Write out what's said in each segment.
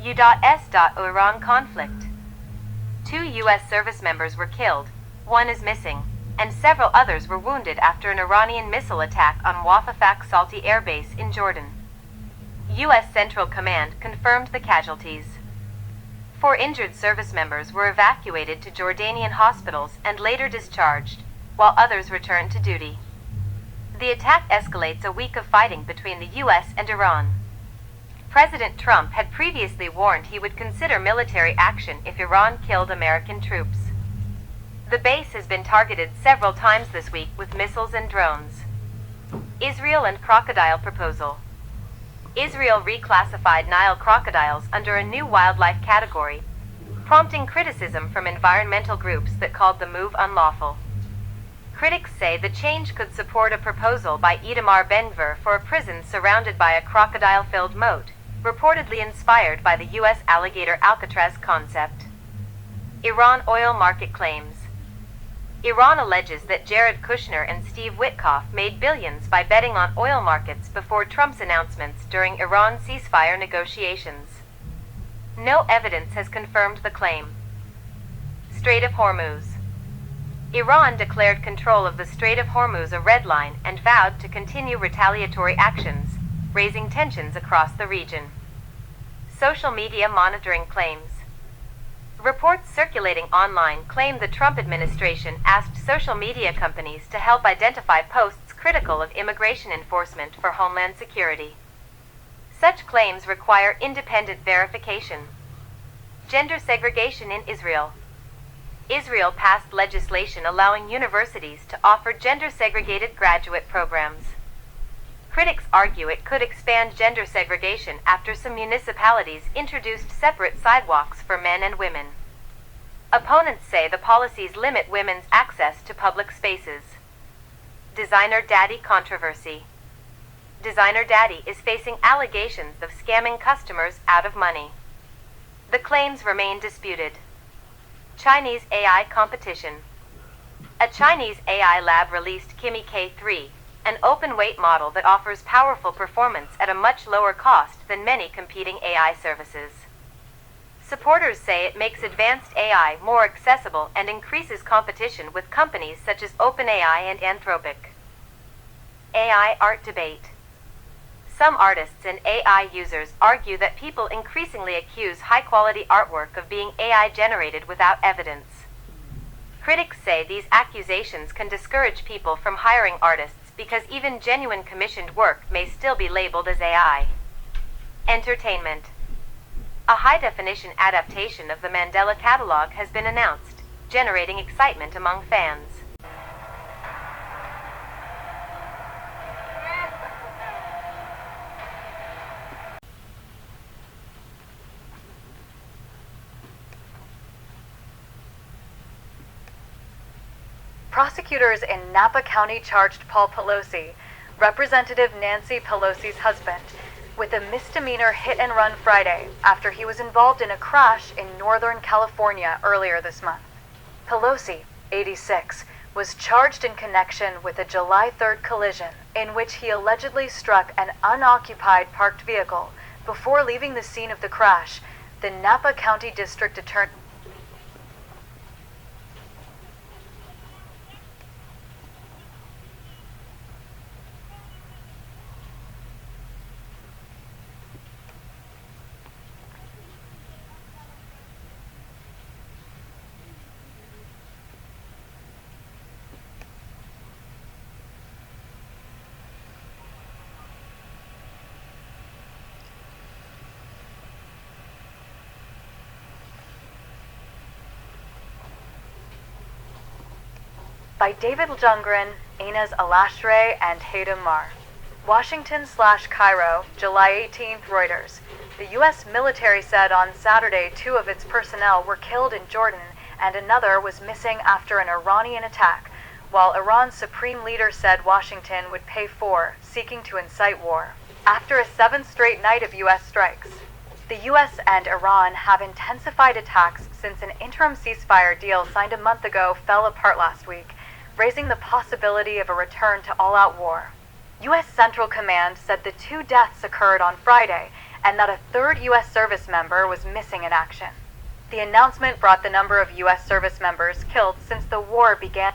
U.S. conflict. 2 U.S. service members were killed, 1 is missing, and several others were wounded after an Iranian missile attack on Wafafak Salti Air Base in Jordan. U.S. Central Command confirmed the casualties. 4 injured service members were evacuated to Jordanian hospitals and later discharged, while others returned to duty. The attack escalates a week of fighting between the U.S. and Iran. President Trump had previously warned he would consider military action if Iran killed American troops. The base has been targeted several times this week with missiles and drones. Israel and crocodile proposal. Israel reclassified Nile crocodiles under a new wildlife category, prompting criticism from environmental groups that called the move unlawful. Critics say the change could support a proposal by Itamar Ben-Gvir for a prison surrounded by a crocodile-filled moat, reportedly inspired by the U.S. alligator Alcatraz concept. Iran oil market claims. Iran alleges that Jared Kushner and Steve Witkoff made billions by betting on oil markets before Trump's announcements during Iran ceasefire negotiations. No evidence has confirmed the claim. Strait of Hormuz. Iran declared control of the Strait of Hormuz a red line and vowed to continue retaliatory actions, raising tensions across the region. Social media monitoring claims. Reports circulating online claim the Trump administration asked social media companies to help identify posts critical of immigration enforcement for Homeland Security. Such claims require independent verification. Gender segregation in Israel. Israel passed legislation allowing universities to offer gender-segregated graduate programs. Critics argue it could expand gender segregation after some municipalities introduced separate sidewalks for men and women. Opponents say the policies limit women's access to public spaces. Designer Daddy controversy. Designer Daddy is facing allegations of scamming customers out of money. The claims remain disputed. Chinese AI competition. A Chinese AI lab released Kimi K3, an open-weight model that offers powerful performance at a much lower cost than many competing AI services. Supporters say it makes advanced AI more accessible and increases competition with companies such as OpenAI and Anthropic. AI art debate. Some artists and AI users argue that people increasingly accuse high-quality artwork of being AI-generated without evidence. Critics say these accusations can discourage people from hiring artists because even genuine commissioned work may still be labeled as AI. Entertainment. A high-definition adaptation of the Mandela Catalog has been announced, generating excitement among fans. Prosecutors in Napa County charged Paul Pelosi, Representative Nancy Pelosi's husband, with a misdemeanor hit-and-run Friday after he was involved in a crash in Northern California earlier this month. Pelosi, 86, was charged in connection with a July 3rd collision in which he allegedly struck an unoccupied parked vehicle before leaving the scene of the crash, the Napa County District Attorney. By David Ljunggren, Inez Alashre, and Hayden Marr. Washington/Cairo, July 18th, Reuters. The U.S. military said on Saturday 2 of its personnel were killed in Jordan and another was missing after an Iranian attack, while Iran's supreme leader said Washington would pay for, seeking to incite war. After a 7th straight night of U.S. strikes, the U.S. and Iran have intensified attacks since an interim ceasefire deal signed a month ago fell apart last week, raising the possibility of a return to all-out war. U.S. Central Command said the 2 deaths occurred on Friday and that a third U.S. service member was missing in action. The announcement brought the number of U.S. service members killed since the war began.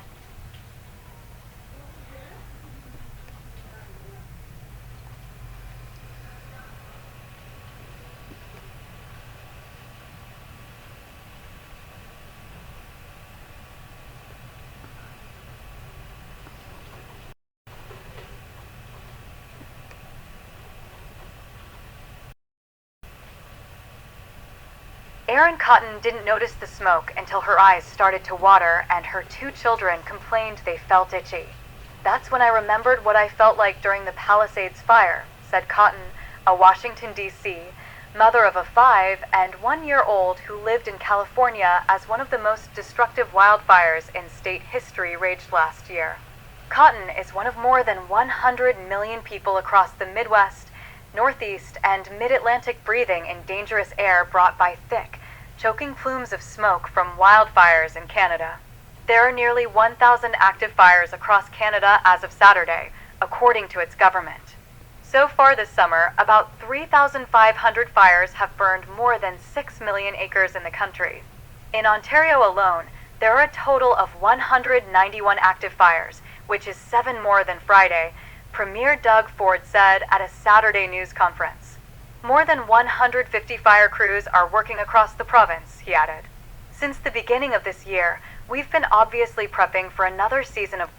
Erin Cotton didn't notice the smoke until her eyes started to water and her 2 children complained they felt itchy. "That's when I remembered what I felt like during the Palisades fire," said Cotton, a Washington, D.C., mother of a 5 and 1-year-old who lived in California as one of the most destructive wildfires in state history raged last year. Cotton is one of more than 100 million people across the Midwest, Northeast, and Mid-Atlantic breathing in dangerous air brought by thick, choking plumes of smoke from wildfires in Canada. There are nearly 1,000 active fires across Canada as of Saturday, according to its government. So far this summer, about 3,500 fires have burned more than 6 million acres in the country. In Ontario alone, there are a total of 191 active fires, which is 7 more than Friday, Premier Doug Ford said at a Saturday news conference. More than 150 fire crews are working across the province, he added. Since the beginning of this year, we've been obviously prepping for another season of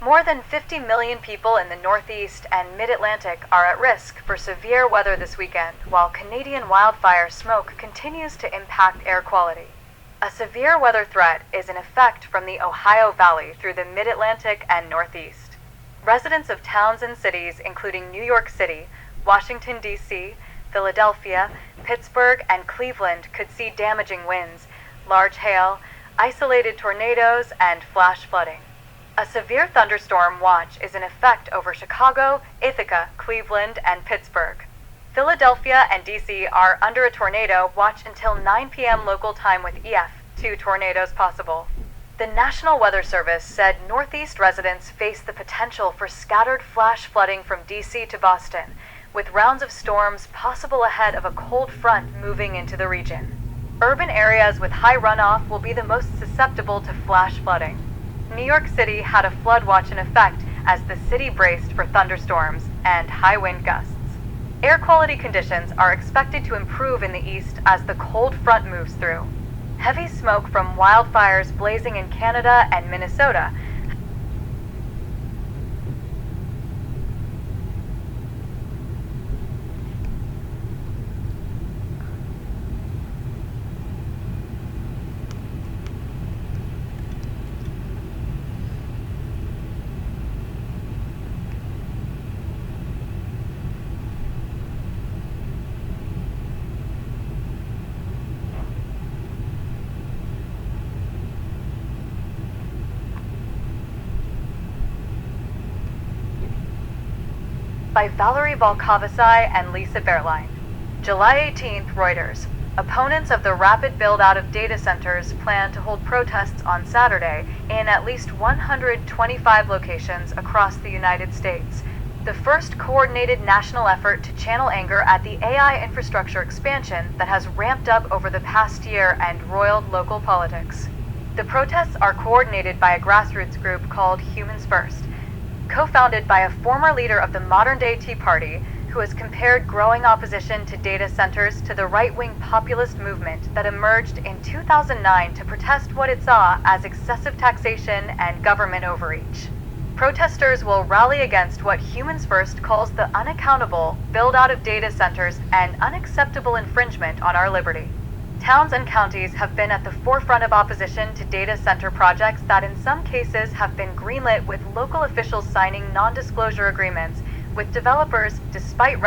More than 50 million people in the Northeast and Mid-Atlantic are at risk for severe weather this weekend, while Canadian wildfire smoke continues to impact air quality. A severe weather threat is in effect from the Ohio Valley through the Mid-Atlantic and Northeast. Residents of towns and cities including New York City, Washington, D.C., Philadelphia, Pittsburgh, and Cleveland could see damaging winds, large hail, isolated tornadoes, and flash flooding. A severe thunderstorm watch is in effect over Chicago, Ithaca, Cleveland, and Pittsburgh. Philadelphia and D.C. are under a tornado watch until 9 p.m. local time with 2 tornadoes possible. The National Weather Service said Northeast residents face the potential for scattered flash flooding from D.C. to Boston, with rounds of storms possible ahead of a cold front moving into the region. Urban areas with high runoff will be the most susceptible to flash flooding. New York City had a flood watch in effect as the city braced for thunderstorms and high wind gusts. Air quality conditions are expected to improve in the east as the cold front moves through. Heavy smoke from wildfires blazing in Canada and Minnesota by Valerie Volkovasai and Lisa Berline. July 18th, Reuters. Opponents of the rapid build-out of data centers plan to hold protests on Saturday in at least 125 locations across the United States. The first coordinated national effort to channel anger at the AI infrastructure expansion that has ramped up over the past year and roiled local politics. The protests are coordinated by a grassroots group called Humans First, co-founded by a former leader of the modern-day Tea Party who has compared growing opposition to data centers to the right-wing populist movement that emerged in 2009 to protest what it saw as excessive taxation and government overreach. Protesters will rally against what Humans First calls the unaccountable build-out of data centers and unacceptable infringement on our liberty. Towns and counties have been at the forefront of opposition to data center projects that in some cases have been greenlit with local officials signing non-disclosure agreements with developers despite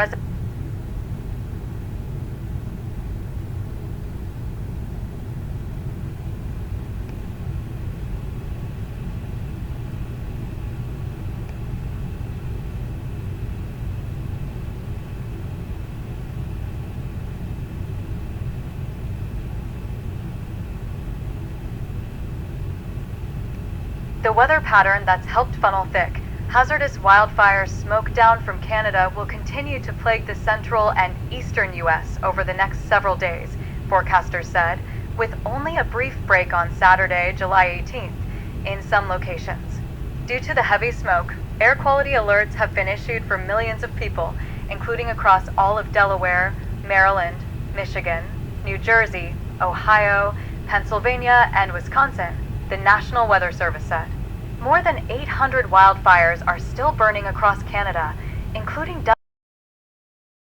The weather pattern that's helped funnel thick, hazardous wildfire smoke down from Canada will continue to plague the central and eastern U.S. over the next several days, forecasters said, with only a brief break on Saturday, July 18th, in some locations. Due to the heavy smoke, air quality alerts have been issued for millions of people, including across all of Delaware, Maryland, Michigan, New Jersey, Ohio, Pennsylvania, and Wisconsin, the National Weather Service said. More than 800 wildfires are still burning across Canada, including